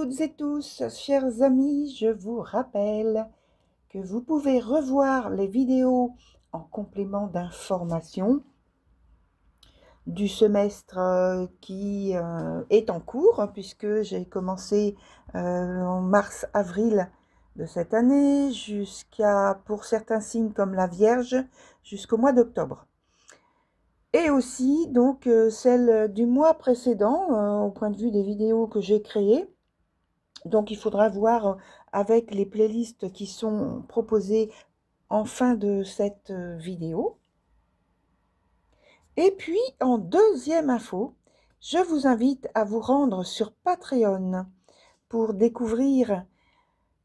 toutes et tous, chers amis, je vous rappelle que vous pouvez revoir les vidéos en complément d'information du semestre qui est en cours, puisque j'ai commencé en mars-avril de cette année, jusqu'à, pour certains signes comme la Vierge, jusqu'au mois d'octobre. Et aussi donc celle du mois précédent, au point de vue des vidéos que j'ai créées. Donc il faudra voir avec les playlists qui sont proposées en fin de cette vidéo. Et puis en deuxième info, je vous invite à vous rendre sur Patreon pour découvrir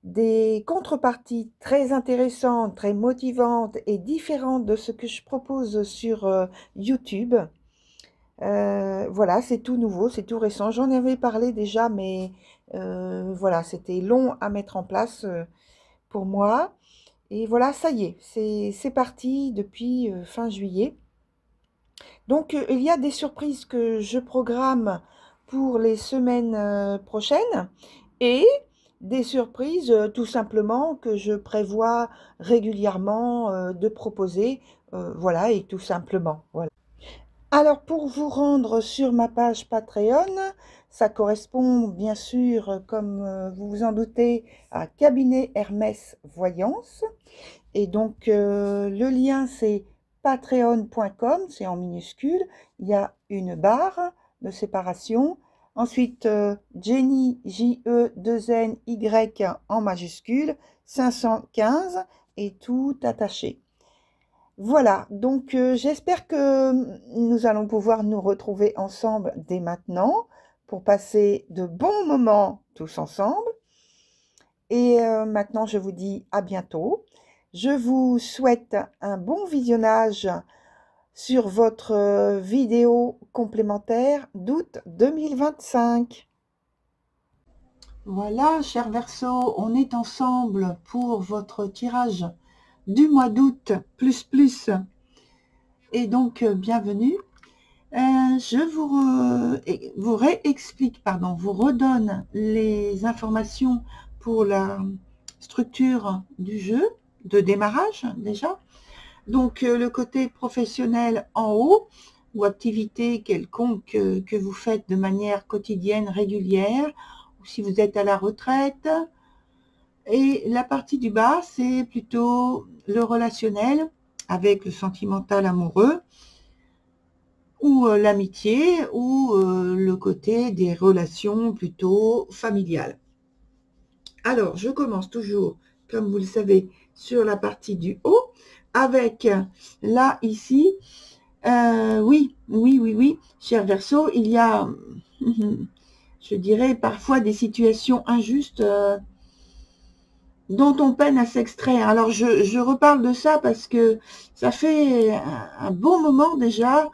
des contreparties très intéressantes, très motivantes et différentes de ce que je propose sur YouTube. Voilà, c'est tout nouveau, c'est tout récent. J'en avais parlé déjà, mais voilà, c'était long à mettre en place pour moi. Et voilà, ça y est, c'est parti depuis fin juillet. Donc, il y a des surprises que je programme pour les semaines prochaines et des surprises tout simplement que je prévois régulièrement de proposer. Voilà, et tout simplement, voilà. Alors, pour vous rendre sur ma page Patreon, ça correspond bien sûr, comme vous vous en doutez, à Cabinet Hermès Voyance. Et donc, le lien, c'est patreon.com, c'est en minuscule. Il y a une barre de séparation. Ensuite, Jenny, J-E-2-N-Y en majuscule, 515 et tout attaché. Voilà, donc j'espère que nous allons pouvoir nous retrouver ensemble dès maintenant pour passer de bons moments tous ensemble. Et maintenant, je vous dis à bientôt. Je vous souhaite un bon visionnage sur votre vidéo complémentaire d'août 2025. Voilà, chers Verseaux, on est ensemble pour votre tirage du mois d'août, plus. Et donc, bienvenue. Je vous réexplique, vous redonne les informations pour la structure du jeu, de démarrage déjà. Donc, le côté professionnel en haut, ou activité quelconque que vous faites de manière quotidienne, régulière, ou si vous êtes à la retraite. Et la partie du bas, c'est plutôt le relationnel avec le sentimental amoureux, ou l'amitié, ou le côté des relations plutôt familiales. Alors, je commence toujours, comme vous le savez, sur la partie du haut, avec là, ici, oui, cher Verseau, il y a, je dirais, parfois des situations injustes dont on peine à s'extraire. Alors, je reparle de ça parce que ça fait un bon moment déjà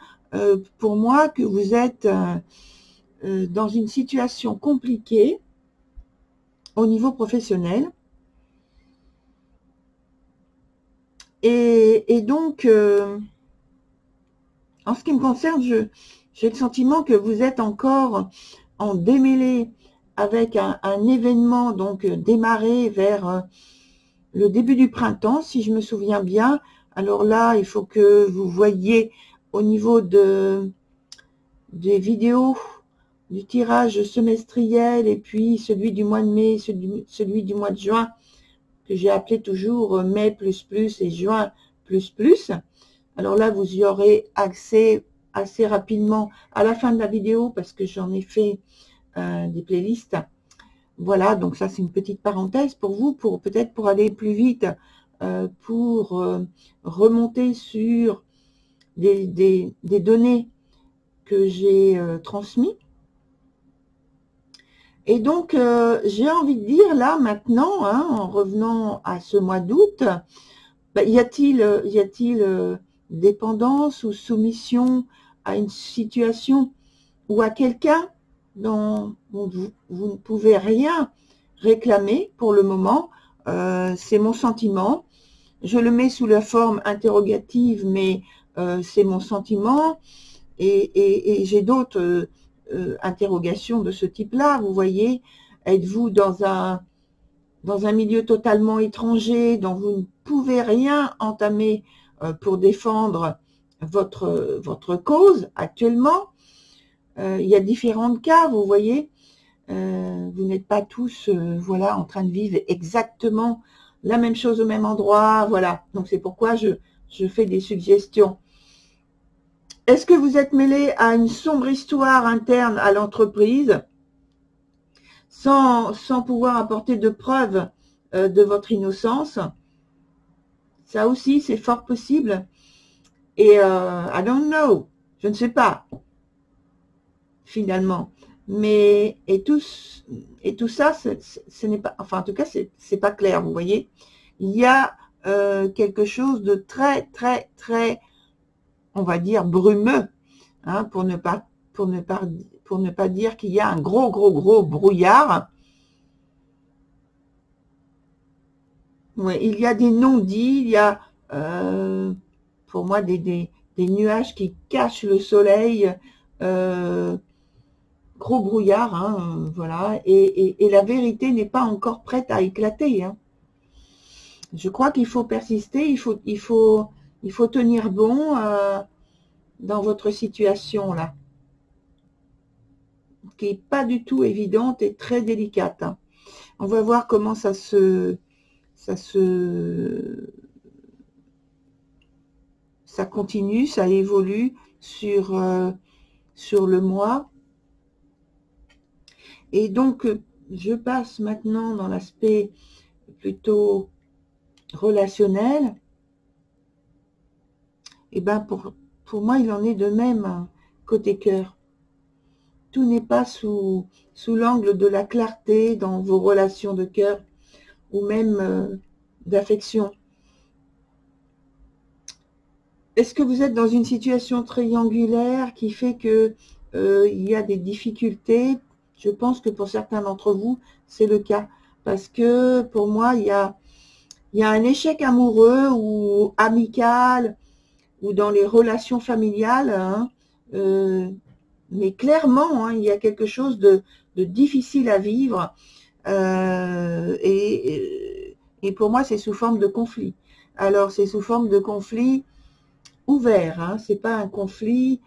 pour moi que vous êtes dans une situation compliquée au niveau professionnel. Et donc, en ce qui me concerne, j'ai le sentiment que vous êtes encore en démêlé avec un événement donc démarré vers le début du printemps, si je me souviens bien. Alors là, il faut que vous voyiez au niveau des vidéos du tirage semestriel et puis celui du mois de mai, celui du mois de juin, que j'ai appelé toujours mai + et juin +. Alors là, vous y aurez accès assez rapidement à la fin de la vidéo parce que j'en ai fait des playlists. Voilà, donc ça c'est une petite parenthèse pour vous, peut-être pour aller plus vite, pour remonter sur des données que j'ai transmises. Et donc, j'ai envie de dire là maintenant, en revenant à ce mois d'août, y a-t-il dépendance ou soumission à une situation ou à quelqu'un dont vous ne pouvez rien réclamer pour le moment? C'est mon sentiment. Je le mets sous la forme interrogative, mais c'est mon sentiment. Et j'ai d'autres interrogations de ce type-là, vous voyez. Êtes-vous dans un milieu totalement étranger dont vous ne pouvez rien entamer pour défendre votre cause actuellement? Il y a différents cas, vous voyez. Vous n'êtes pas tous voilà, en train de vivre exactement la même chose au même endroit. Voilà, donc c'est pourquoi je fais des suggestions. Est-ce que vous êtes mêlé à une sombre histoire interne à l'entreprise sans pouvoir apporter de preuves de votre innocence? Ça aussi, c'est fort possible. Et I don't know, je ne sais pas, finalement. Mais, et tout ça, ce n'est pas, enfin, en tout cas, c'est pas clair, vous voyez. Il y a quelque chose de très, très, très, on va dire, brumeux, hein, pour ne pas dire qu'il y a un gros, gros, gros brouillard. Ouais, il y a des non-dits, il y a, pour moi, des nuages qui cachent le soleil, gros brouillard, hein, voilà, et la vérité n'est pas encore prête à éclater, hein. Je crois qu'il faut persister, il faut tenir bon dans votre situation là, qui est pas du tout évidente et très délicate, hein. On va voir comment ça continue, ça évolue sur le mois. Et donc, je passe maintenant dans l'aspect plutôt relationnel. Et ben pour moi, il en est de même, hein, côté cœur. Tout n'est pas sous l'angle de la clarté dans vos relations de cœur ou même d'affection. Est-ce que vous êtes dans une situation triangulaire qui fait que il y a des difficultés? Je pense que pour certains d'entre vous, c'est le cas. Parce que pour moi, il y a un échec amoureux ou amical ou dans les relations familiales, hein, mais clairement, hein, il y a quelque chose de difficile à vivre et pour moi, c'est sous forme de conflit. Alors, c'est sous forme de conflit ouvert, hein, c'est pas un conflit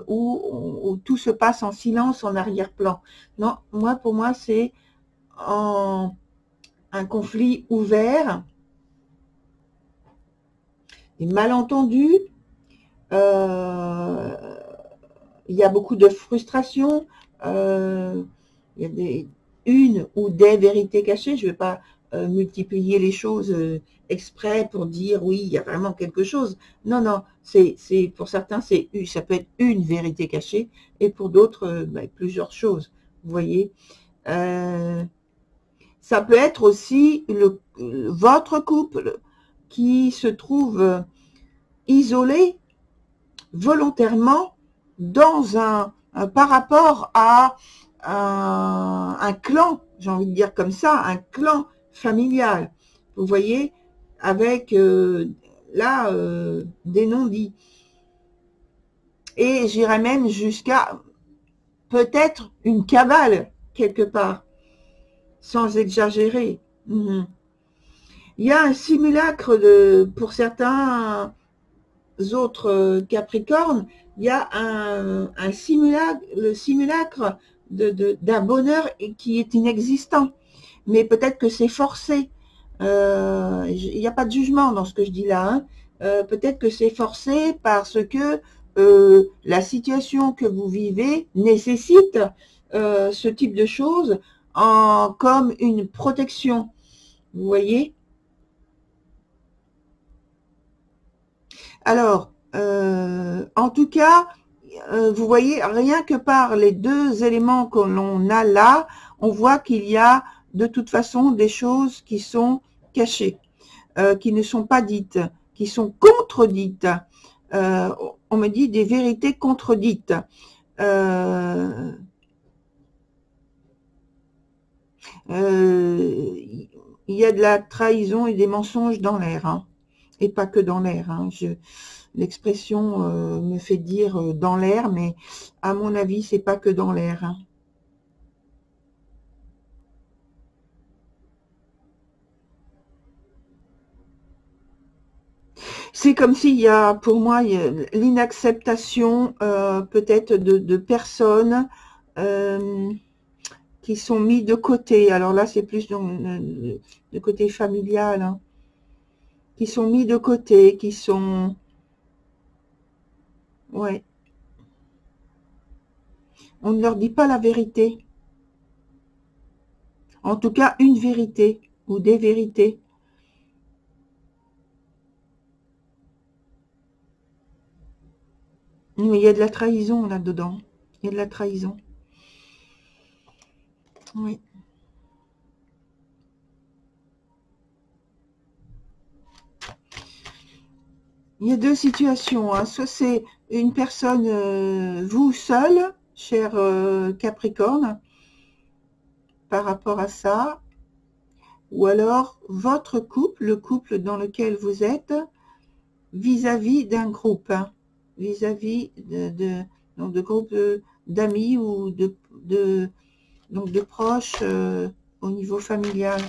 où tout se passe en silence, en arrière-plan. Non, pour moi, c'est un conflit ouvert, des malentendus, il y a beaucoup de frustration, il y a une ou des vérités cachées. Je ne vais pas multiplier les choses exprès pour dire oui, il y a vraiment quelque chose. Non, non, pour certains, ça peut être une vérité cachée et pour d'autres, plusieurs choses. Vous voyez, ça peut être aussi votre couple qui se trouve isolé volontairement par rapport à un clan, j'ai envie de dire comme ça, un clan familial, vous voyez, avec des non-dits. Et j'irais même jusqu'à peut-être une cabale quelque part, sans exagérer. Il y a un simulacre pour certains autres Capricornes, il y a un simulacre, le simulacre d'un bonheur qui est inexistant. Mais peut-être que c'est forcé. Il n'y a pas de jugement dans ce que je dis là, hein. Peut-être que c'est forcé parce que la situation que vous vivez nécessite ce type de choses comme une protection. Vous voyez? Alors, en tout cas, vous voyez, rien que par les deux éléments que l'on a là, on voit qu'il y a de toute façon des choses qui sont cachées, qui ne sont pas dites, qui sont contredites. On me dit des vérités contredites. Il y a de la trahison et des mensonges dans l'air, hein. Et pas que dans l'air, hein. L'expression me fait dire dans l'air, mais à mon avis, c'est pas que dans l'air, hein. c'est comme s'il y a, pour moi, l'inacceptation peut-être de personnes qui sont mis de côté. Alors là, c'est plus dans le côté familial, hein, qui sont mis de côté, qui sont... Ouais. On ne leur dit pas la vérité. En tout cas, une vérité ou des vérités. Mais il y a de la trahison là-dedans. Il y a de la trahison. Oui. Il y a deux situations, hein. Soit c'est une personne, vous seul, cher Capricorne, par rapport à ça, ou alors votre couple, le couple dans lequel vous êtes, vis-à-vis d'un groupe, hein, vis-à-vis donc de groupes d'amis ou donc de proches au niveau familial.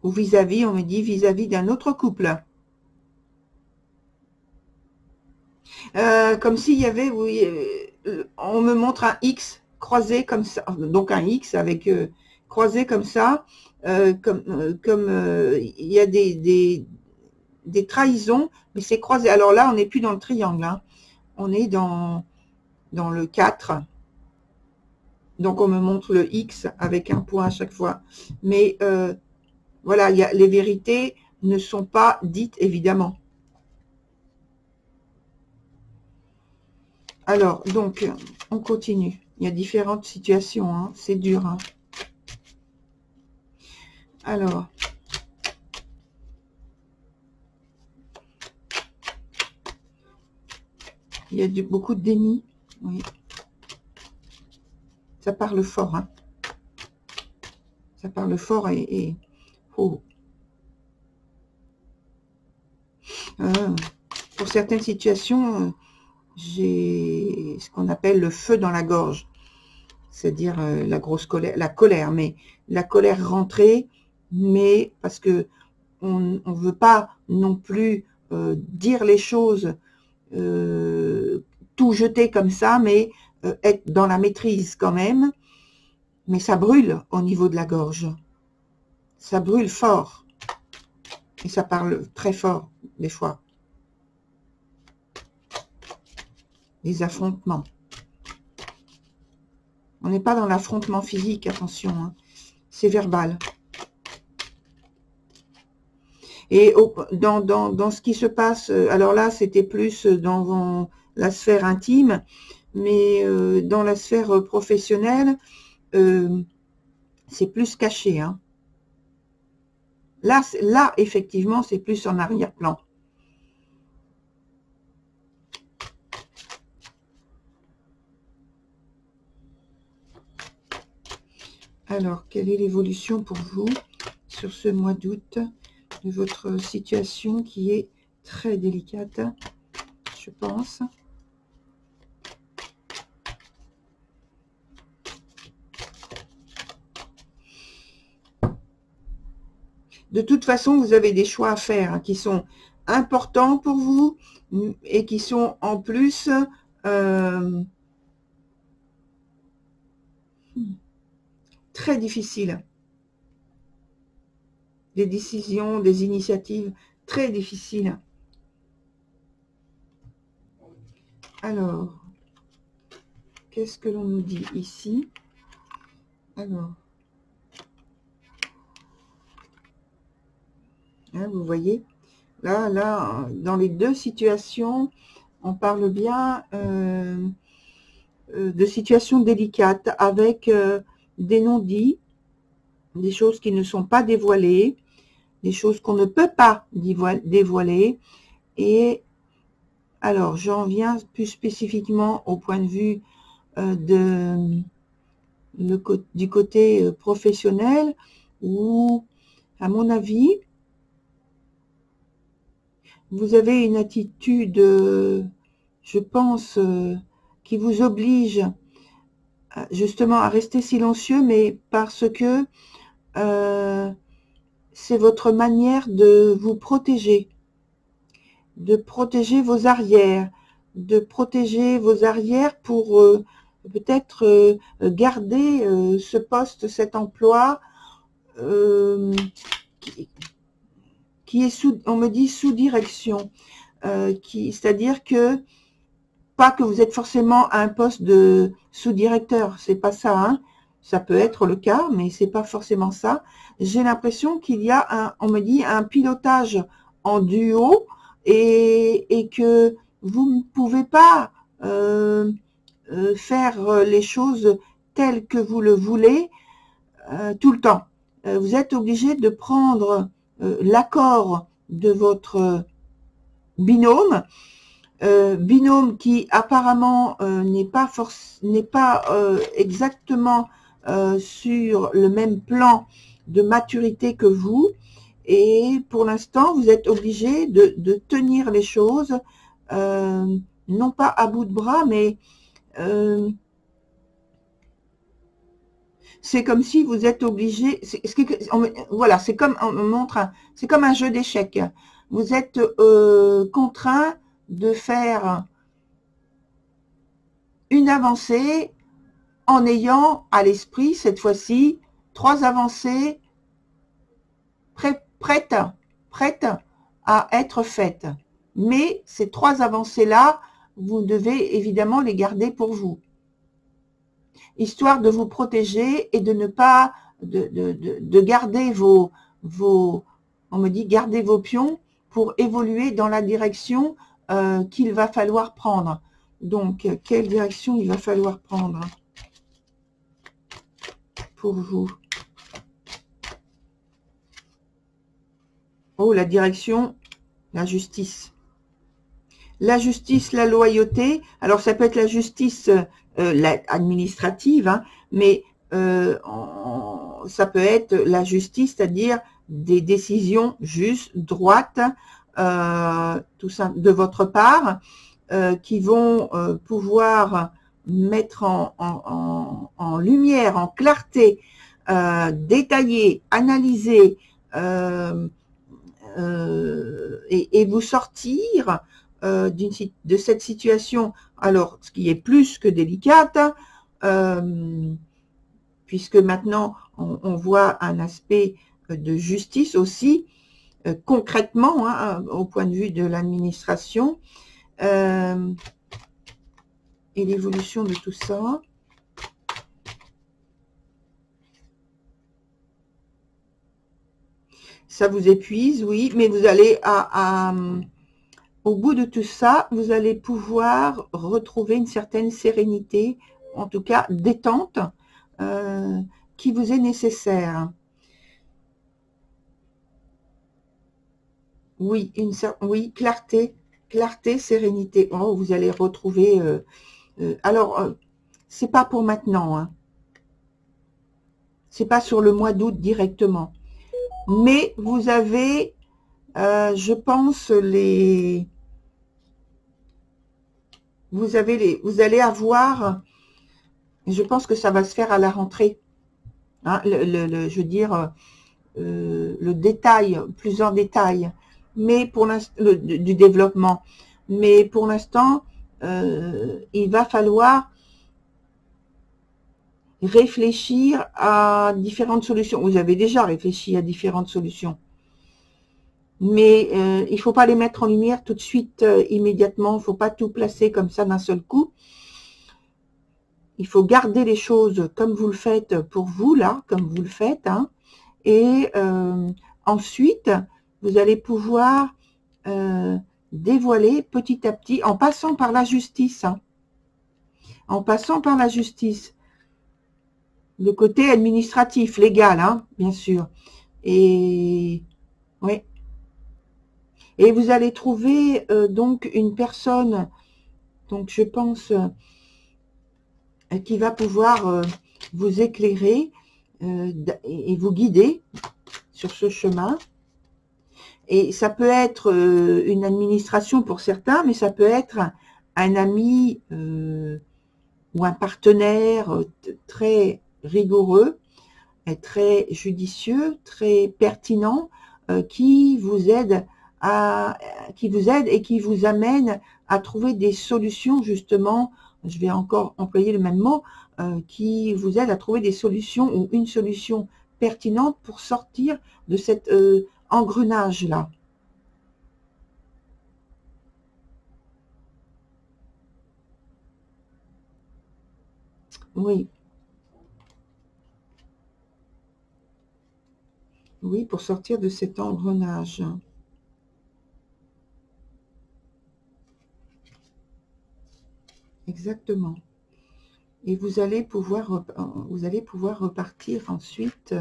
Ou vis-à-vis, on me dit vis-à-vis d'un autre couple. Comme s'il y avait, oui, on me montre un X croisé comme ça, donc un X avec croisé comme ça, comme il y a des trahisons, mais c'est croisé. Alors là, on n'est plus dans le triangle, hein. On est dans le 4. Donc on me montre le X avec un point à chaque fois. Mais voilà, les vérités ne sont pas dites, évidemment. Alors, donc, on continue. Il y a différentes situations, hein. C'est dur, hein. Alors, il y a beaucoup de déni. Oui. Ça parle fort, hein. Ça parle fort et oh. Pour certaines situations, j'ai ce qu'on appelle le feu dans la gorge. C'est-à-dire la grosse colère, mais la colère rentrée, mais parce que on ne veut pas non plus dire les choses, tout jeter comme ça, mais être dans la maîtrise quand même. Mais ça brûle au niveau de la gorge. Ça brûle fort. Et ça parle très fort, des fois. Les affrontements. On n'est pas dans l'affrontement physique, attention, hein. C'est verbal. Et dans ce qui se passe, alors là, c'était plus dans la sphère intime, mais dans la sphère professionnelle, c'est plus caché, hein. Là, effectivement, c'est plus en arrière-plan. Alors, quelle est l'évolution pour vous sur ce mois d'août de votre situation qui est très délicate, je pense. De toute façon, vous avez des choix à faire, hein, qui sont importants pour vous et qui sont en plus très difficiles. Des décisions, des initiatives très difficiles. Alors, qu'est-ce que l'on nous dit ici? Alors, hein, vous voyez, là, dans les deux situations, on parle bien de situations délicates avec des non-dits, des choses qui ne sont pas dévoilées, des choses qu'on ne peut pas dévoiler. Et alors, j'en viens plus spécifiquement au point de vue du côté professionnel, où, à mon avis, vous avez une attitude, je pense, qui vous oblige justement à rester silencieux, mais parce que c'est votre manière de vous protéger vos arrières, pour peut-être garder ce poste, cet emploi qui est on me dit sous direction, c'est-à-dire que pas que vous êtes forcément à un poste de sous-directeur, c'est pas ça, hein. Ça peut être le cas, mais c'est pas forcément ça. J'ai l'impression qu'il y a on me dit un pilotage en duo et que vous ne pouvez pas faire les choses telles que vous le voulez tout le temps. Vous êtes obligé de prendre l'accord de votre binôme, binôme qui apparemment n'est pas exactement sur le même plan de maturité que vous, et pour l'instant vous êtes obligé de tenir les choses non pas à bout de bras, mais c'est comme si vous êtes obligé, voilà, c'est comme on me montre, c'est comme un jeu d'échecs. Vous êtes contraint de faire une avancée en ayant à l'esprit cette fois-ci 3 avancées prêtes à être faites. Mais ces 3 avancées-là, vous devez évidemment les garder pour vous, histoire de vous protéger et de ne pas de garder on me dit garder vos pions pour évoluer dans la direction qu'il va falloir prendre. Donc, quelle direction il va falloir prendre pour vous? Oh, la direction, la justice. La justice, la loyauté. Alors, ça peut être la justice administrative, hein, mais ça peut être la justice, c'est-à-dire des décisions justes, droites, tout ça de votre part, qui vont pouvoir mettre en lumière, en clarté, détailler, analyser et vous sortir de cette situation, alors ce qui est plus que délicate, puisque maintenant on voit un aspect de justice aussi, concrètement, hein, au point de vue de l'administration, et l'évolution de tout ça. Ça vous épuise, oui, mais vous allez au bout de tout ça, vous allez pouvoir retrouver une certaine sérénité, en tout cas détente, qui vous est nécessaire. Oui, oui, clarté, sérénité. Oh, vous allez retrouver. Alors, c'est pas pour maintenant, hein. C'est pas sur le mois d'août directement, mais vous avez, je pense, vous allez avoir. Je pense que ça va se faire à la rentrée. Hein, je veux dire, le détail, plus en détail, mais pour l'instant, du développement. Mais pour l'instant, il va falloir réfléchir à différentes solutions. Vous avez déjà réfléchi à différentes solutions, mais il ne faut pas les mettre en lumière tout de suite, immédiatement. Il ne faut pas tout placer comme ça d'un seul coup. Il faut garder les choses comme vous le faites pour vous, là, comme vous le faites, hein. Et ensuite, vous allez pouvoir dévoiler petit à petit, en passant par la justice, hein. En passant par la justice. Le côté administratif, légal, hein, bien sûr. Et oui. Et vous allez trouver donc une personne, donc je pense, qui va pouvoir vous éclairer et vous guider sur ce chemin. Et ça peut être une administration pour certains, mais ça peut être un ami ou un partenaire très rigoureux est très judicieux, très pertinent, qui vous aide et qui vous amène à trouver des solutions, justement, je vais encore employer le même mot, qui vous aide à trouver des solutions ou une solution pertinente pour sortir de cet engrenage-là. Oui, oui, pour sortir de cet engrenage. Exactement. Et vous allez pouvoir repartir ensuite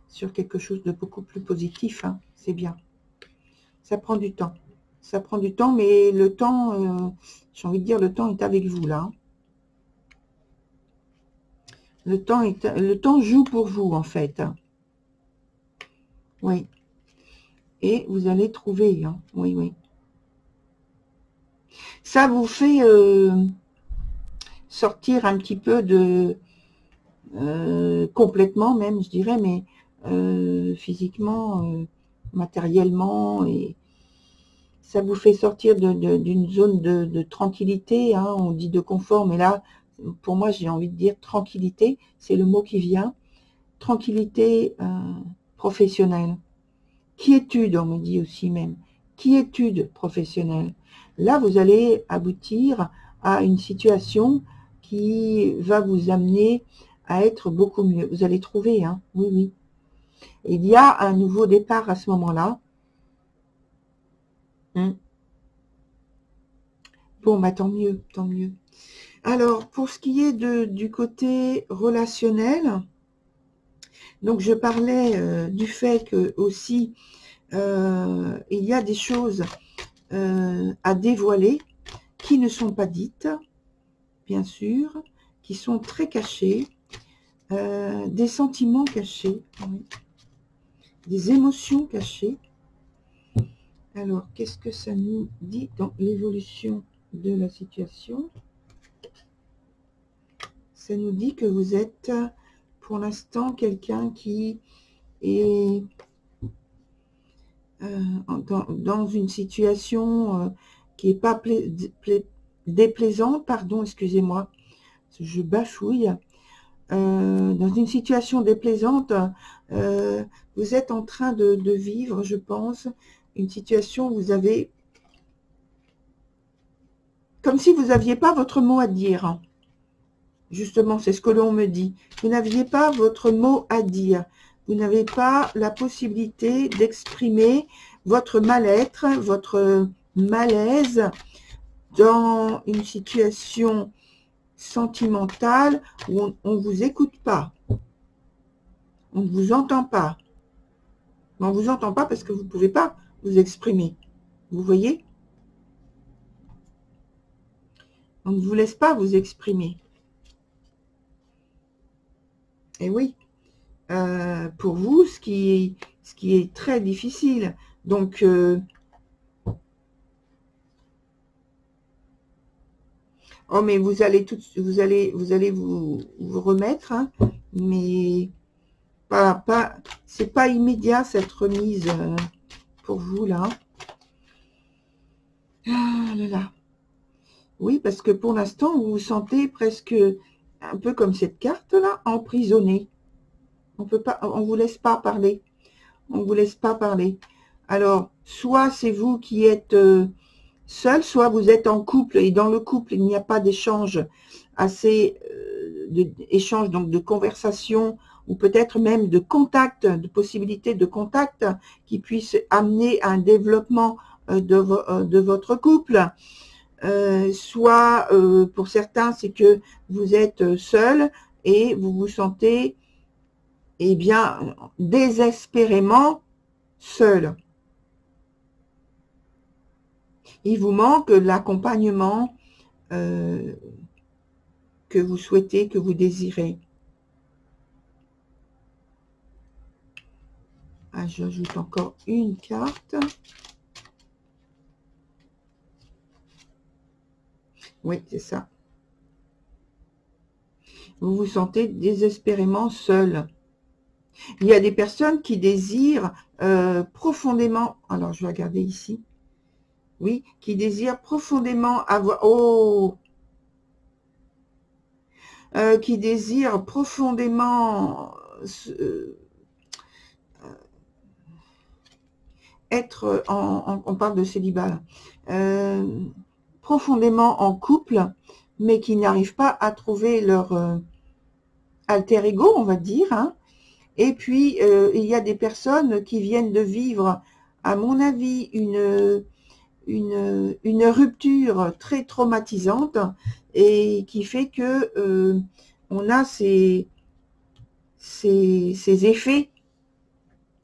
sur quelque chose de beaucoup plus positif, hein. C'est bien. Ça prend du temps. Ça prend du temps, mais le temps, j'ai envie de dire, le temps est avec vous là. Le temps joue pour vous en fait. Oui. Et vous allez trouver, hein. Oui, oui. Ça vous fait sortir un petit peu de complètement même, je dirais, mais physiquement, matériellement, et ça vous fait sortir d'une zone de tranquillité, hein. On dit de confort, mais là, pour moi, j'ai envie de dire tranquillité, c'est le mot qui vient. Tranquillité professionnelle. Quiétude, on me dit aussi même. Quiétude professionnelle. Là, vous allez aboutir à une situation qui va vous amener à être beaucoup mieux. Vous allez trouver, hein. Oui, oui. Il y a un nouveau départ à ce moment-là. Bon, bah tant mieux, tant mieux. Alors, pour ce qui est du côté relationnel, donc je parlais du fait que aussi il y a des choses à dévoiler qui ne sont pas dites, bien sûr, qui sont très cachées, des sentiments cachés, oui, des émotions cachées. Alors, qu'est-ce que ça nous dit dans l'évolution de la situation? Ça nous dit que vous êtes pour l'instant quelqu'un qui est dans une situation qui n'est pas déplaisante, pardon, excusez-moi, je bafouille, dans une situation déplaisante, vous êtes en train de vivre, je pense, une situation où vous avez, comme si vous n'aviez pas votre mot à dire. Justement, c'est ce que l'on me dit. Vous n'aviez pas votre mot à dire. Vous n'avez pas la possibilité d'exprimer votre mal-être, votre malaise dans une situation sentimentale où on ne vous écoute pas. On ne vous entend pas. On ne vous entend pas parce que vous ne pouvez pas vous exprimer. Vous voyez? On ne vous laisse pas vous exprimer. Et oui, pour vous, ce qui est très difficile. Donc, oh, mais vous allez vous remettre, hein, mais c'est pas immédiat cette remise pour vous là. Ah là là. Oui, parce que pour l'instant, vous vous sentez presque un peu comme cette carte là, emprisonné. On peut pas, on vous laisse pas parler. On vous laisse pas parler. Alors, soit c'est vous qui êtes seul, soit vous êtes en couple et dans le couple il n'y a pas d'échange assez, d'échange, donc de conversation ou peut-être même de contact, de possibilité de contact qui puisse amener à un développement de votre couple. Soit pour certains c'est que vous êtes seul et vous vous sentez bien désespérément seul. Il vous manque l'accompagnement que vous souhaitez, que vous désirez. Ah, j'ajoute encore une carte. Oui, c'est ça. Vous vous sentez désespérément seul. Il y a des personnes qui désirent profondément, alors je vais regarder ici, oui, qui désirent profondément avoir, qui désirent profondément être, on parle de célibat, profondément en couple, mais qui n'arrivent pas à trouver leur alter ego, on va dire, hein. Et puis, il y a des personnes qui viennent de vivre, à mon avis, une rupture très traumatisante et qui fait que on a ces effets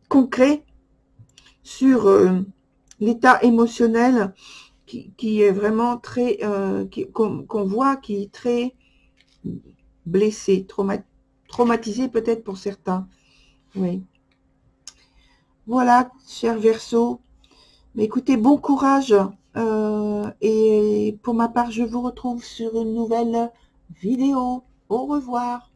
concrets sur l'état émotionnel qui est vraiment très, qu'on voit, qui est très blessé, traumatisé peut-être pour certains. Oui. Voilà, cher Verseau. Mais écoutez, bon courage. Et pour ma part, je vous retrouve sur une nouvelle vidéo. Au revoir.